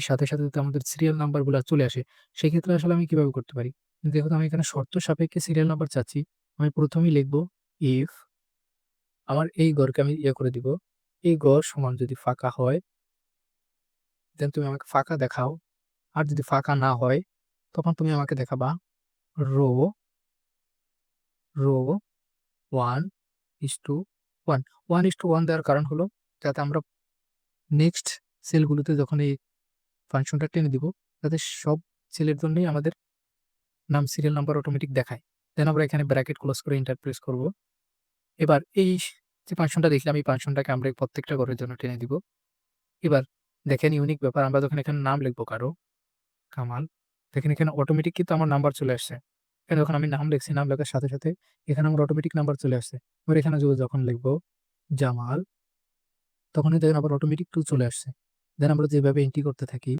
সাথে, সাথে যদি আমাদের সিরিয়াল নাম্বারগুলা চলে আসে, সেক্ষেত্রে আসলে আমি কিভাবে করতে পারি? যেহেতু আমি এখানে শর্ত সাপেক্ষে সিরিয়াল নাম্বার চাচ্ছি, আমি ১ম এই লিখব ইফ আমার এই ঘরকে আমি করে দিব। এই ঘর সমান যদি ফাঁকা হয়, দেন তুমি আমাকে ফাঁকা দেখাও। আর যদি ফাঁকা না হয়, তখন তুমি আমাকে দেখাবা রো, রো 1:1 1:1 দেওয়ার কারণ হলো যাতে আমরা নেক্সট সেলগুলোতে যখন এই ফাংশনটা টেনে দিব, যাতে সব সেলের জন্যই আমাদের নাম সিরিয়াল নাম্বার অটোমেটিক দেখায়। দেন আমরা এখানে ব্র্যাকেট ক্লোজ করে এন্টার প্রেস করব। এবার এই যে ফাংশনটা দেখলাম, এই ফাংশনটাকে আমরা এই প্রত্যেকটা ঘরের জন্য টেনে দিব। এবার দেখেন ইউনিক ব্যাপার, আমরা যখন এখানে নাম লিখব কারো, কামাল, দেখেন এখানে অটোমেটিক কিন্তু আমার নাম্বার চলে আসছে। এখানে যখন আমি নাম লিখছি, নাম লেখার সাথে, সাথে এখানে আমার অটোমেটিক নাম্বার চলে আসছে। এবার এখানে যখন লিখব জামাল, তখনই দেখেন আবার অটোমেটিক 2 চলে আসছে। দেন আমরা যেভাবে এন্ট্রি করতে থাকি